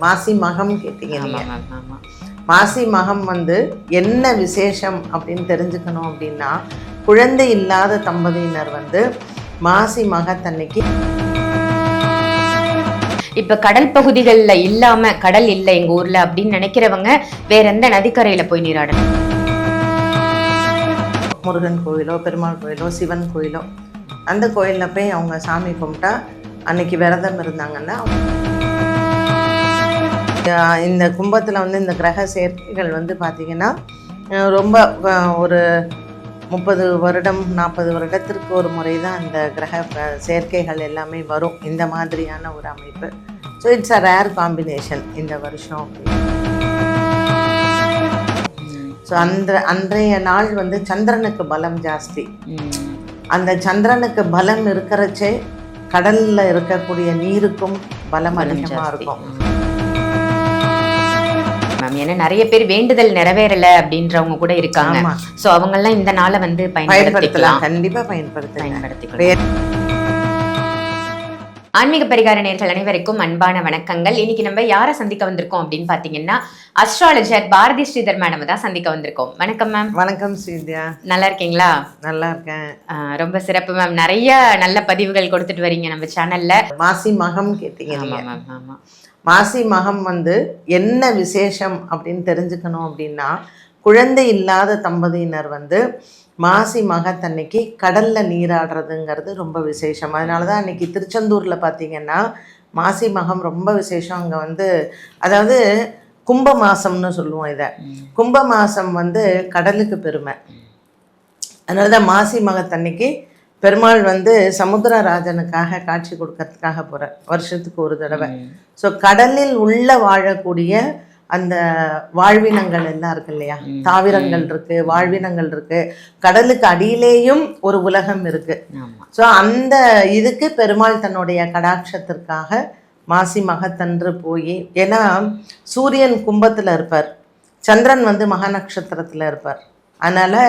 மாசி மகம் கேட்டீங்க நீங்க. ஆமா. மாசி மகம் வந்து என்ன விசேஷம் அப்படின்னு தெரிஞ்சுக்கணும் அப்படின்னா, குழந்தை இல்லாத தம்பதியினர் வந்து மாசி மகத்தன்னைக்கு இப்ப கடல் பகுதிகள்ல இல்லாம, கடல் இல்லை எங்க ஊர்ல அப்படின்னு நினைக்கிறவங்க வேற எந்த நதிக்கரையில போய் நீராடணும்? முருகன் கோயிலோ, பெருமாள் கோயிலோ, சிவன் கோயிலோ, அந்த கோயிலில் போய் அவங்க சாமி கும்பிட்டா அன்னைக்கு விரதம் இருந்தாங்கன்னா, இந்த கும்பத்தில் வந்து இந்த கிரக சேர்க்கைகள் வந்து பார்த்திங்கன்னா ரொம்ப ஒரு 30 வருடம் 40 வருடத்திற்கு ஒரு முறை தான் அந்த கிரக சேர்க்கைகள் எல்லாமே வரும், இந்த மாதிரியான ஒரு அமைப்பு. So it's a rare combination இந்த வருஷம். ஸோ அன்றைய நாள் வந்து சந்திரனுக்கு பலம் ஜாஸ்தி. அந்த சந்திரனுக்கு பலம் இருக்கிறச்சே கடலில் இருக்கக்கூடிய நீருக்கும் பலம் அதிகமாக இருக்கும். ஏன்னா நிறைய பேர் வேண்டுதல் நிறைவேறல அப்படின்றவங்க கூட இருக்காங்க. சோ அவங்க எல்லாம் இந்த நாளை வந்து பயன்படுத்திக்கலாம். கண்டிப்பா பயன்படுத்திக்கலாம். ஆன்மீக பரிகார நேயர்கள் அனைவருக்கும் அன்பான வணக்கங்கள். இன்னைக்கு நம்ம யாரை சந்திக்க வந்திருக்கோம் அப்படின்னு பாத்தீங்கன்னா, அஸ்ட்ராலஜர் பாரதி ஸ்ரீதர் மேடம் தான் சந்திக்க வந்திருக்கோம். வணக்கம் மேம். வணக்கம் ஸ்ரீதியா. நல்லா இருக்கீங்களா? நல்லா இருக்கேன். ரொம்ப சிறப்பு மேம். நிறைய நல்ல பதிவுகள் கொடுத்துட்டு வரீங்க நம்ம சேனல்ல. மாசி மகம் கேட்டீங்க. ஆமா. மாசி மகம் வந்து என்ன விசேஷம் அப்படின்னு தெரிஞ்சுக்கணும் அப்படின்னா, குழந்தை இல்லாத தம்பதியினர் வந்து மாசி மகத்தன்னைக்கு கடலில் நீராடுறதுங்கிறது ரொம்ப விசேஷம். அதனால தான் அன்றைக்கி திருச்செந்தூரில் பார்த்திங்கன்னா மாசி மகம் ரொம்ப விசேஷம். அங்கே வந்து அதாவது கும்ப மாதம்னு சொல்லுவோம் இதை. கும்ப மாதம் வந்து கடலுக்கு பெருமை. அதனால தான் மாசி மகத்தன்னைக்கு பெருமாள் வந்து சமுத்திரராஜனுக்காக காட்சி கொடுக்கறதுக்காக போகிறார், வருஷத்துக்கு ஒரு தடவை. ஸோ கடலில் உள்ள வாழக்கூடிய அந்த வாழ்வினங்கள் எல்லாம் இருக்கு இல்லையா, தாவரங்கள் இருக்கு, வாழ்வினங்கள் இருக்கு, கடலுக்கு அடியிலேயும் ஒரு உலகம் இருக்கு. ஸோ அந்த இதுக்கு பெருமாள் தன்னுடைய கடாட்சத்திற்காக மாசி மகத்தன்று போய், ஏன்னா சூரியன் கும்பத்தில் இருப்பார், சந்திரன் வந்து மகா நட்சத்திரத்தில் இருப்பார். அதனால்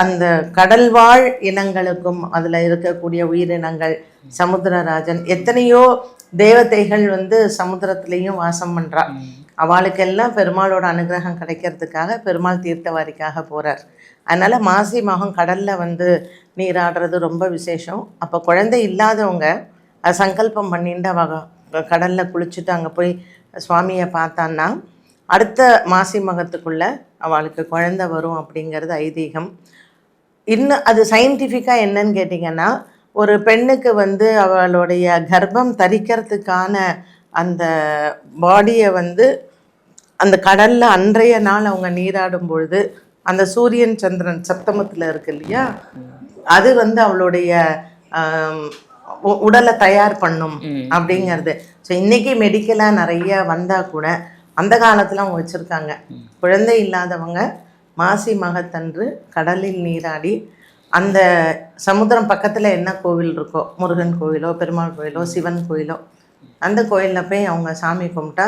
அந்த கடல்வாழ் இனங்களுக்கும் அதில் இருக்கக்கூடிய உயிரினங்கள், சமுத்திரராஜன், எத்தனையோ தேவதைகள் வந்து சமுத்திரத்திலையும் வாசம் பண்ணுறா. அவளுக்கெல்லாம் பெருமாளோட அனுகிரகம் கிடைக்கிறதுக்காக பெருமாள் தீர்த்தவாரிக்காக போகிறார். அதனால் மாசி மகம் கடலில் வந்து நீராடுறது ரொம்ப விசேஷம். அப்போ குழந்தை இல்லாதவங்க சங்கல்பம் பண்ணிட்டு கடலில் குளிச்சுட்டு அங்கே போய் சுவாமியை பார்த்தான்னா அடுத்த மாசி மகத்துக்குள்ளே அவளுக்கு குழந்தை வரும் அப்படிங்கிறது ஐதீகம். இன்னும் அது சயின்டிஃபிக்காக என்னன்னு கேட்டிங்கன்னா, ஒரு பெண்ணுக்கு வந்து அவளுடைய கர்ப்பம் தரிக்கிறதுக்கான அந்த பாடியை வந்து அந்த கடலில் அன்றைய நாள் அவங்க நீராடும் பொழுது அந்த சூரியன் சந்திரன் சப்தமத்தில் இருக்கு இல்லையா, அது வந்து அவளுடைய உடலை தயார் பண்ணும் அப்படிங்கிறது. ஸோ இன்றைக்கி மெடிக்கலாக நிறைய வந்தால் கூட அந்த காலத்தில் அவங்க வச்சுருக்காங்க. குழந்தை இல்லாதவங்க மாசி மகத்தன்று கடலில் நீராடி அந்த சமுத்திரம் பக்கத்தில் என்ன கோவில் இருக்கோ, முருகன் கோயிலோ, பெருமாள் கோயிலோ, சிவன் கோயிலோ, அந்த கோயிலில் போய் அவங்க சாமி கும்பிட்டா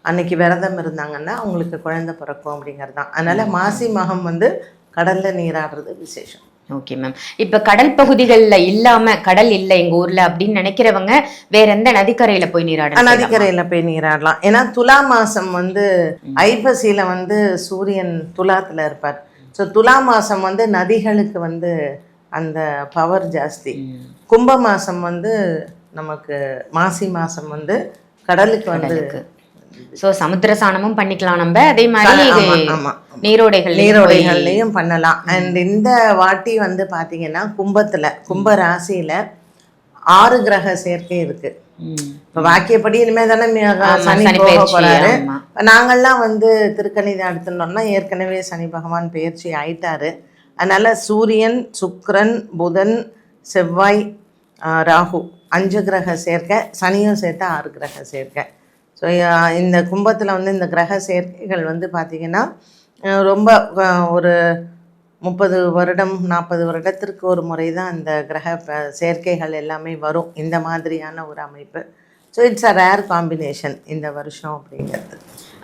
அன்னைக்கு விரதம் இருந்தாங்கன்னா அவங்களுக்கு குழந்தை பிறக்கும் அப்படிங்கிறது தான். அதனால் மாசி மகம் வந்து கடலில் நீராடுறது விசேஷம். Okay ma'am. இப்ப கடல் பகுதிகள்ல இல்லாம, கடல் இல்லை எங்க ஊர்ல அப்படின்னு நினைக்கிறவங்க வேற எந்த நதிக்கரையில போய் நீராடலாம்? நதிக்கரையில போய் நீராடலாம். ஏன்னா துலா மாசம் வந்து ஐப்பசியில வந்து சூரியன் துலாத்துல இருப்பார். ஸோ துலா மாசம் வந்து நதிகளுக்கு வந்து அந்த பவர் ஜாஸ்தி. கும்ப மாசம் வந்து நமக்கு மாசி மாசம் வந்து கடலுக்கு வந்து. ஸோ சமுத்திர சாணமும் பண்ணிக்கலாம் நம்ம, அதே மாதிரி நீரோடைகள்லையும் பண்ணலாம். அண்ட் இந்த வாட்டி வந்து பார்த்தீங்கன்னா கும்ப ராசியில் 6 கிரக சேர்க்கை இருக்கு. இப்போ வாக்கியப்படி இனிமேல் தானே சனி போக போறாரு. நாங்கள்லாம் வந்து திருக்கணிதம் எடுத்துட்டோம்னா ஏற்கனவே சனி பகவான் பெயர்ச்சி ஆயிட்டாரு. அதனால சூரியன், சுக்கிரன், புதன், செவ்வாய், ராகு 5 கிரக சேர்க்கை, சனியும் சேர்த்தா 6 கிரக சேர்க்கை. ஸோ இந்த கும்பத்தில் வந்து இந்த கிரக சேர்க்கைகள் வந்து பார்த்திங்கன்னா ரொம்ப ஒரு 30 வருடம் 40 வருடத்திற்கு ஒரு முறை தான் அந்த கிரக சேர்க்கைகள் எல்லாமே வரும், இந்த மாதிரியான ஒரு அமைப்பு. So it's a rare combination இந்த வருஷம் அப்படிங்கிறது.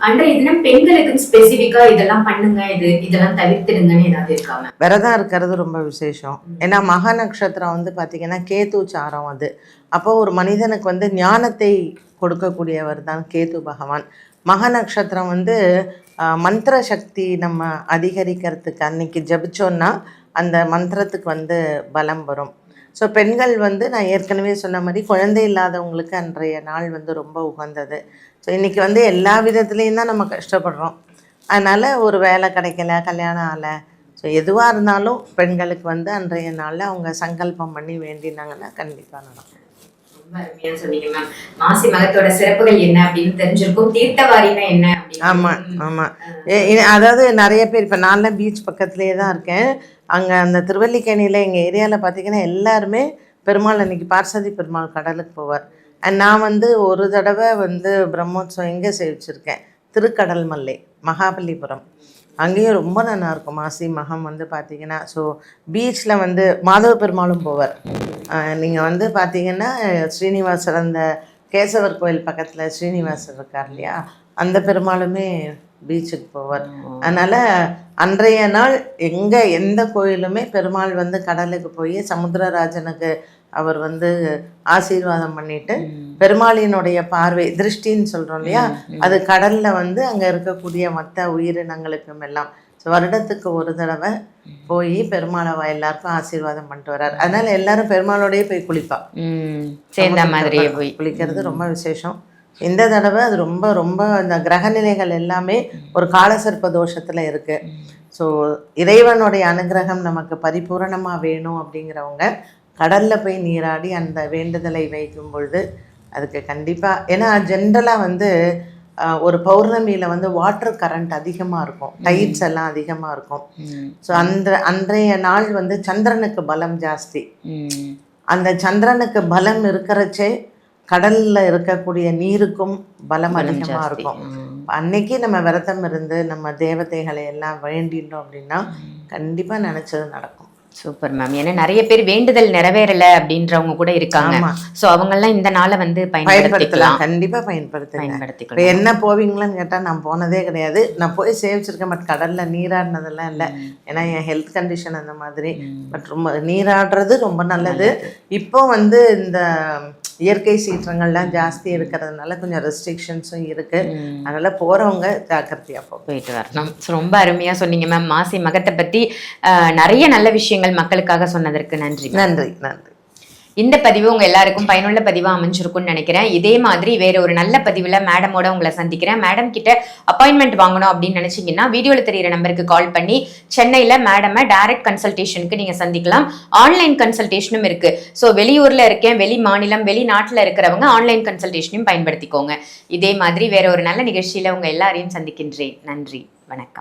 அன்றைய தினம் பெண்களுக்கு ஸ்பெசிபிக்கா இதெல்லாம் பண்ணுங்க, இதெல்லாம் தவிர்த்திடுங்கன்னு ஏதாவது இருக்காம? விரதம் இருக்கிறது ரொம்ப விசேஷம். ஏன்னா மக நட்சத்திரம் வந்து பார்த்தீங்கன்னா கேது சாரம் அது. அப்போ ஒரு மனிதனுக்கு வந்து ஞானத்தை கொடுக்கக்கூடியவர் தான் கேது பகவான். மக நட்சத்திரம் வந்து மந்திர சக்தி நம்ம அதிகரிக்கிறதுக்கு அன்னைக்கு ஜபிச்சோன்னா அந்த மந்திரத்துக்கு வந்து பலம் வரும். ஸோ பெண்கள் வந்து நான் ஏற்கனவே சொன்ன மாதிரி குழந்தை இல்லாதவங்களுக்கு அன்றைய நாள் வந்து ரொம்ப உகந்தது. ஸோ இன்றைக்கி வந்து எல்லா விதத்துலேயும் தான் நம்ம கஷ்டப்படுறோம். அதனால் ஒரு வேலை கிடைக்கல, கல்யாணம் ஆகலை, ஸோ எதுவாக இருந்தாலும் பெண்களுக்கு வந்து அன்றைய நாளில் அவங்க சங்கல்பம் பண்ணி வேண்டினாங்கன்னா கண்டிப்பாக நடக்கும். ரொம்ப அருமையா சொன்னீங்க மேம். மாசி மகத்தோட சிறப்புகள் என்ன அப்படின்னு தெரிஞ்சிருக்கும். தீர்த்தவாரினா என்ன? ஆமாம் ஆமாம். அதாவது நிறைய பேர் இப்போ நான்லாம் பீச் பக்கத்துலேயே தான் இருக்கேன். அங்கே அந்த திருவல்லிக்கேணியில் எங்கள் ஏரியாவில் பார்த்திங்கன்னா எல்லாருமே பெருமாள் அன்றைக்கி பார்சதி பெருமாள் கடலுக்கு போவார். நான் வந்து ஒரு தடவை வந்து பிரம்மோத்சவம் எங்கே சேவிச்சிருக்கேன், திருக்கடல் மல்லை மகாபலிபுரம். அங்கேயும் ரொம்ப நல்லாயிருக்கும் மாசி மகம் வந்து பார்த்திங்கன்னா. ஸோ பீச்சில் வந்து மாதவ பெருமாளும் போவார். நீங்கள் வந்து பார்த்திங்கன்னா ஸ்ரீனிவாசர் அந்த கேசவர் கோயில் பக்கத்தில் ஸ்ரீனிவாசர் இருக்கார் இல்லையா, அந்த பெருமாளுமே பீச்சுக்கு போவார். அதனால் அன்றைய நாள் எந்த கோயிலுமே பெருமாள் வந்து கடலுக்கு போய் சமுத்திரராஜனுக்கு அவர் வந்து ஆசீர்வாதம் பண்ணிட்டு பெருமாளினுடைய பார்வை திருஷ்டின்னு சொல்கிறோம் இல்லையா, அது கடலில் வந்து அங்கே இருக்கக்கூடிய மற்ற உயிரினங்களுக்கும் எல்லாம் வருடத்துக்கு ஒரு தடவை போய் பெருமாளை எல்லாருக்கும் ஆசீர்வாதம் பண்ணிட்டு வர்றாரு. அதனால எல்லாரும் பெருமாளோடய போய் குளிப்பா, சேர்ந்த மாதிரியே போய் குளிக்கிறது ரொம்ப விசேஷம். இந்த தடவை அது ரொம்ப ரொம்ப அந்த கிரகநிலைகள் எல்லாமே ஒரு காலசர்ப்ப தோஷத்தில் இருக்குது. ஸோ இறைவனுடைய அனுகிரகம் நமக்கு பரிபூரணமாக வேணும் அப்படிங்கிறவங்க கடலில் போய் நீராடி அந்த வேண்டுதலை வைக்கும் பொழுது அதுக்கு கண்டிப்பாக, ஏன்னா ஜென்ரலாக வந்து ஒரு பௌர்ணமியில் வந்து வாட்டர் கரண்ட் அதிகமாக இருக்கும், டைட்ஸ் எல்லாம் அதிகமாக இருக்கும். ஸோ அன்றைய நாள் வந்து சந்திரனுக்கு பலம் ஜாஸ்தி. அந்த சந்திரனுக்கு பலம் இருக்கிறச்சே கடலில் இருக்கக்கூடிய நீருக்கும் பலம் அதிகமாக இருக்கும். அன்னைக்கு நம்ம விரதம் இருந்து நம்ம தேவதைகளை எல்லாம் வேண்டினோம் அப்படின்னா கண்டிப்பாக நினச்சது நடக்கும். Super ma'am. ஏன்னா நிறைய பேர் வேண்டுதல் நிறைவேறல அப்படின்றவங்க கூட இருக்காங்க. சோ அவங்க எல்லாம் இந்த நாளை வந்து பயன்படுத்தலாம். கண்டிப்பா பயன்படுத்தலாம். என்ன போவீங்களான்னு கேட்டா நான் போனதே கிடையாது. நான் போய் சேவிச்சிருக்கேன், பட் கடல்ல நீராடினதெல்லாம் இல்லை. ஏன்னா என் ஹெல்த் கண்டிஷன் அந்த மாதிரி. பட் ரொம்ப நீராடுறது ரொம்ப நல்லது. இப்போ வந்து இந்த இயற்கை சீற்றங்கள்லாம் ஜாஸ்தி இருக்கிறதுனால கொஞ்சம் ரெஸ்ட்ரிக்ஷன்ஸும் இருக்குது. அதனால் போகிறவங்க ஜாக்கிரதையாக போயிட்டு வரணும். ஸோ ரொம்ப அருமையாக சொன்னீங்க மேம். மாசி மகத்தை பற்றி நிறைய நல்ல விஷயங்கள் மக்களுக்காக சொன்னதற்கு நன்றி. நன்றி நன்றி. இந்த பதிவு உங்க எல்லாருக்கும் பயனுள்ள பதிவா அமைஞ்சிருக்கும்னு நினைக்கிறேன். இதே மாதிரி வேற ஒரு நல்ல பதிவுல மேடமோட உங்களை சந்திக்கிறேன். மேடம் கிட்ட அப்பாயின்மெண்ட் வாங்கணும் அப்படின்னு நினைச்சீங்கன்னா வீடியோல தெரியிற நம்பருக்கு கால் பண்ணி சென்னையில மேடமை டைரக்ட் கன்சல்டேஷனுக்கு நீங்க சந்திக்கலாம். ஆன்லைன் கன்சல்டேஷனும் இருக்கு. ஸோ வெளியூர்ல இருக்கேன், வெளி மாநிலம், வெளிநாட்டுல இருக்கிறவங்க ஆன்லைன் கன்சல்டேஷனையும் பயன்படுத்திக்கோங்க. இதே மாதிரி வேற ஒரு நல்ல நிகழ்ச்சியில உங்க எல்லாரையும் சந்திக்கின்றேன். நன்றி, வணக்கம்.